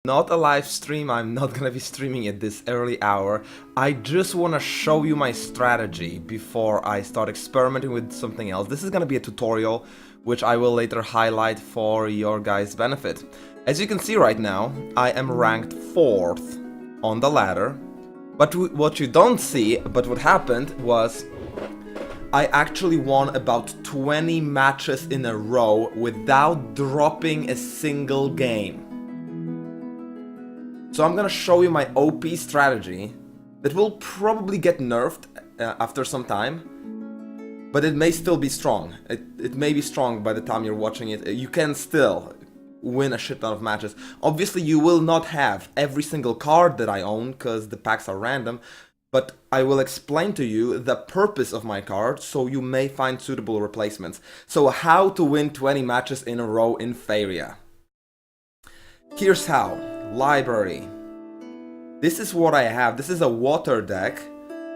Not a live stream, I'm not gonna be streaming at this early hour. I just wanna show you my strategy before I start experimenting with something else. This is gonna be a tutorial, which I will later highlight for your guys' benefit. As you can see right now, I am ranked 4th on the ladder. But what you don't see, but what happened was I actually won about 20 matches in a row without dropping a single game. So I'm gonna show you my OP strategy that will probably get nerfed after some time, but it may still be strong. It may be strong by the time you're watching it. You can still win a shit ton of matches. Obviously you will not have every single card that I own because the packs are random, but I will explain to you the purpose of my card so you may find suitable replacements. So how to win 20 matches in a row in Faeria. Here's how. Library. This is what I have. This is a water deck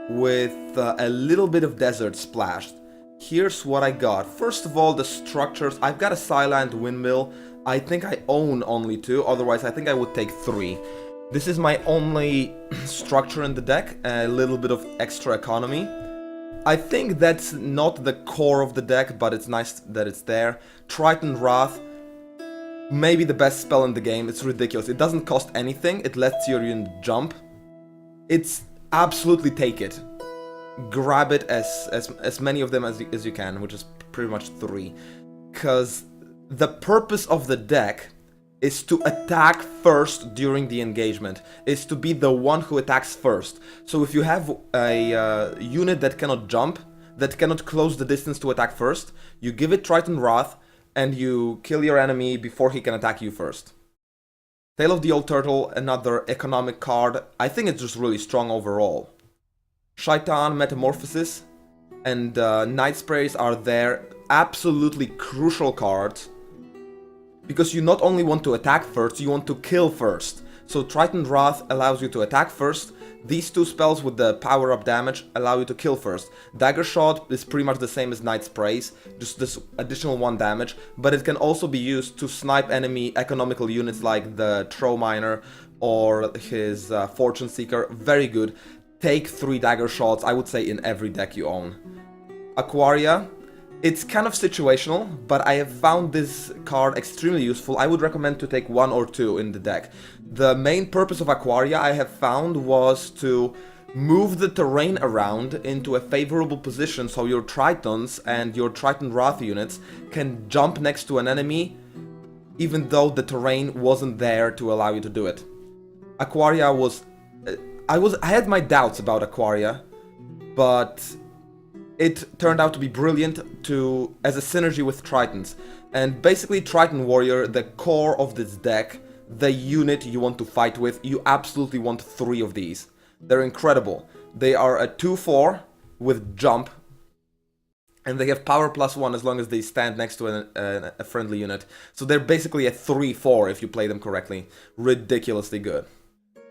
with a little bit of desert splashed. Here's what I got. First of all, the structures. I've got a Silent Windmill. I think I own only 2, otherwise I think I would take 3. This is my only structure in the deck, a little bit of extra economy. I think that's not the core of the deck, but it's nice that it's there. Triton Wrath. Maybe the best spell in the game. It's ridiculous. It doesn't cost anything. It lets your unit jump. It's absolutely take it. Grab it as many of them as you can, which is pretty much 3. Because the purpose of the deck is to attack first during the engagement. Is to be the one who attacks first. So if you have a unit that cannot jump, that cannot close the distance to attack first, you give it Triton Wrath, and you kill your enemy before he can attack you first. Tale of the Old Turtle, another economic card. I think it's just really strong overall. Shaitan, Metamorphosis, and Night Sprays are there. Absolutely crucial cards. Because you not only want to attack first, you want to kill first. So Triton Wrath allows you to attack first. These 2 spells with the power-up damage allow you to kill first. Dagger Shot is pretty much the same as Night Sprays, just this additional 1 damage, but it can also be used to snipe enemy economical units like the Troll Miner or his Fortune Seeker. Very good. Take 3 Dagger Shots, I would say, in every deck you own. Aquaria. It's kind of situational, but I have found this card extremely useful. I would recommend to take 1 or 2 in the deck. The main purpose of Aquaria, I have found, was to move the terrain around into a favorable position so your Tritons and your Triton Wrath units can jump next to an enemy even though the terrain wasn't there to allow you to do it. Aquaria was... I had my doubts about Aquaria, but it turned out to be brilliant as a synergy with Tritons. And basically Triton Warrior, the core of this deck, the unit you want to fight with, you absolutely want 3 of these. They're incredible. They are a 2/4 with jump, and they have power +1 as long as they stand next to a friendly unit. So they're basically a 3/4 if you play them correctly. Ridiculously good.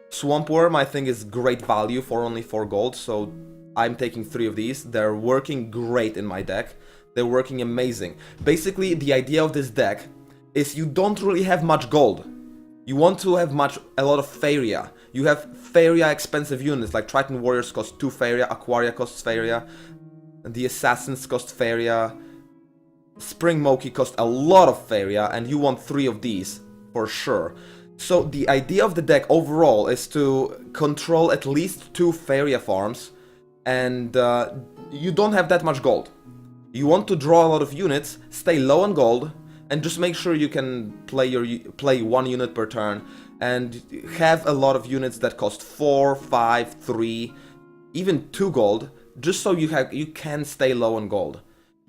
Swamp Worm, I think, is great value for only 4 gold, so I'm taking 3 of these. They're working great in my deck. They're working amazing. Basically, the idea of this deck is you don't really have much gold. You want to have a lot of Faeria. You have Faeria expensive units, like Triton Warriors cost 2 Faeria, Aquaria costs Faeria, and the Assassins cost Faeria, Spring Moki cost a lot of Faeria, and you want 3 of these, for sure. So the idea of the deck overall is to control at least 2 Faeria farms, and you don't have that much gold. You want to draw a lot of units, stay low on gold, and just make sure you can play 1 unit per turn, and have a lot of units that cost 4, 5, 3, even 2 gold, just so you can stay low on gold.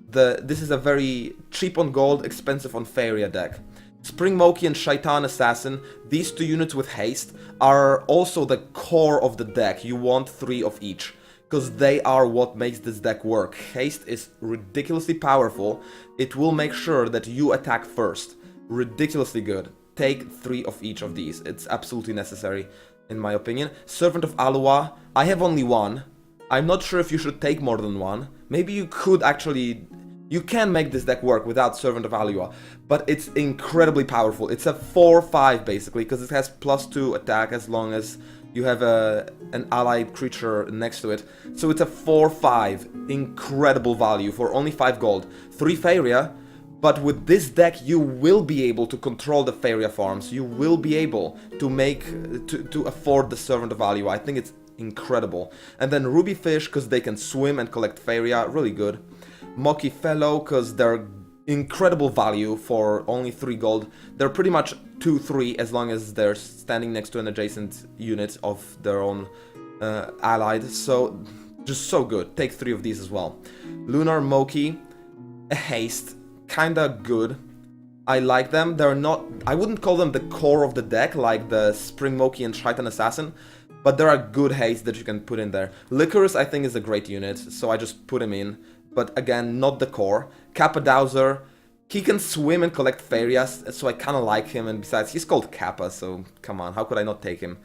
This is a very cheap on gold, expensive on Faeria deck. Spring Moki and Shaitan Assassin, these 2 units with haste, are also the core of the deck. You want 3 of each, because they are what makes this deck work. Haste is ridiculously powerful. It will make sure that you attack first. Ridiculously good. Take 3 of each of these. It's absolutely necessary, in my opinion. Servant of Alua, I have only 1. I'm not sure if you should take more than 1. Maybe you could actually You can make this deck work without Servant of Alua, but it's incredibly powerful. It's a 4/5 basically, because it has +2 attack as long as you have an allied creature next to it. So it's a 4/5, incredible value for only 5 gold. 3 Faeria, but with this deck you will be able to control the Faeria farms. You will be able to to afford the Servant of Alua. I think it's incredible. And then Ruby Fish, because they can swim and collect Faeria, really good. Mocky Fellow, because they're incredible value for only 3 gold. They're pretty much 2/3 as long as they're standing next to an adjacent unit of their own allied. So, just so good. Take 3 of these as well. Lunar Moki, a haste, kinda good. I like them. They're not... I wouldn't call them the core of the deck, like the Spring Moki and Triton Assassin, but there are good haste that you can put in there. Licorice, I think, is a great unit, so I just put him in. But again, not the core. Kappa Dowser, he can swim and collect Faerias, so I kind of like him, and besides, he's called Kappa, so come on, how could I not take him?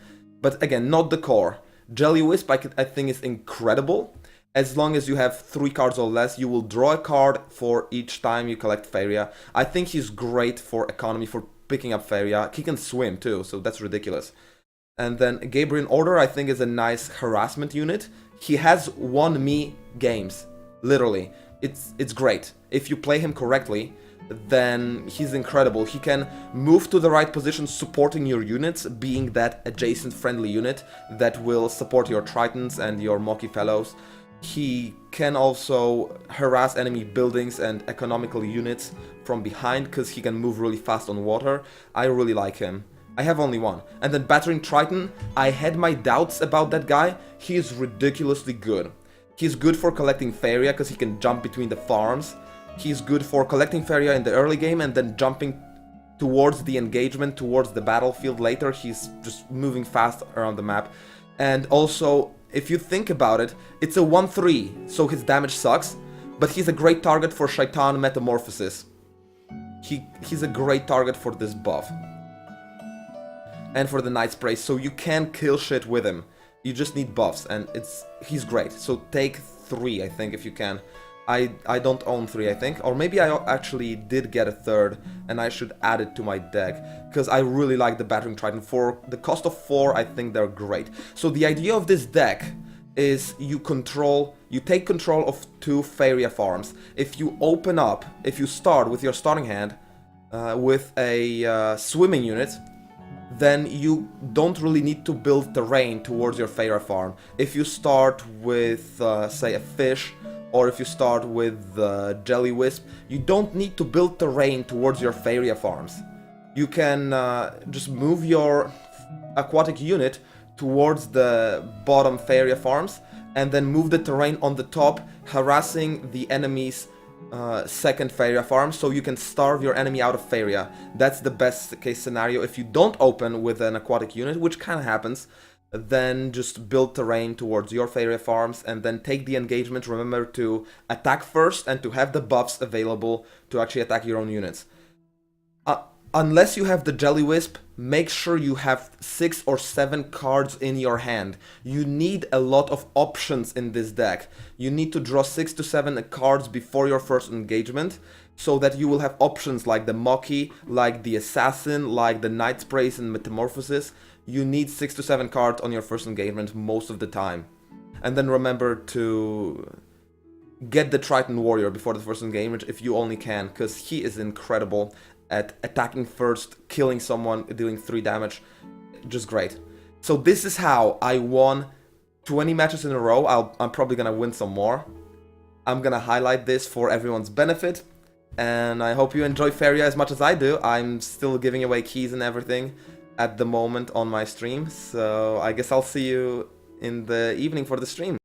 But again, not the core. Jelly Wisp, I think, is incredible. As long as you have 3 cards or less, you will draw a card for each time you collect Faeria. I think he's great for economy, for picking up Faeria. He can swim too, so that's ridiculous. And then Gabriel Order, I think, is a nice harassment unit. He has won me games. Literally, it's great. If you play him correctly, then he's incredible. He can move to the right position supporting your units, being that adjacent friendly unit that will support your Tritons and your Mocky Fellows. He can also harass enemy buildings and economical units from behind, because he can move really fast on water. I really like him. I have only one. And then Battering Triton, I had my doubts about that guy. He is ridiculously good. He's good for collecting Faeria because he can jump between the farms. He's good for collecting Faeria in the early game and then jumping towards the engagement, towards the battlefield later. He's just moving fast around the map. And also, if you think about it, it's a 1/3, so his damage sucks, but he's a great target for Shaitan Metamorphosis. He's a great target for this buff. And for the Night Spray, so you can kill shit with him. You just need buffs, and he's great. So take 3, I think, if you can. I don't own 3, I think. Or maybe I actually did get a 3rd, and I should add it to my deck. Because I really like the Battering Triton. For the cost of 4, I think they're great. So the idea of this deck is you take control of 2 Faeria farms. If you start with your starting hand with a swimming unit, then you don't really need to build terrain towards your Faeria farm. If you start with, say, a fish, or if you start with Jelly Wisp, you don't need to build terrain towards your Faeria farms. You can just move your aquatic unit towards the bottom Faeria farms, and then move the terrain on the top, harassing the enemy's second Faeria farm, so you can starve your enemy out of Faeria. That's the best case scenario. If you don't open with an aquatic unit, which kind of happens, then just build terrain towards your Faeria farms and then take the engagement. Remember to attack first and to have the buffs available to actually attack your own units. Unless you have the Jelly Wisp, make sure you have 6 or 7 cards in your hand. You need a lot of options in this deck. You need to draw 6 to 7 cards before your first engagement, so that you will have options like the Mocky, like the Assassin, like the Night Sprays and Metamorphosis. You need 6 to 7 cards on your first engagement most of the time. And then remember to get the Triton Warrior before the first engagement if you only can, because he is incredible at attacking first, killing someone, doing 3 damage. Just great. So this is how I won 20 matches in a row. I'm probably gonna win some more. I'm gonna highlight this for everyone's benefit, and I hope you enjoy Faeria as much as I do. I'm still giving away keys and everything at the moment on my stream, so I guess I'll see you in the evening for the stream.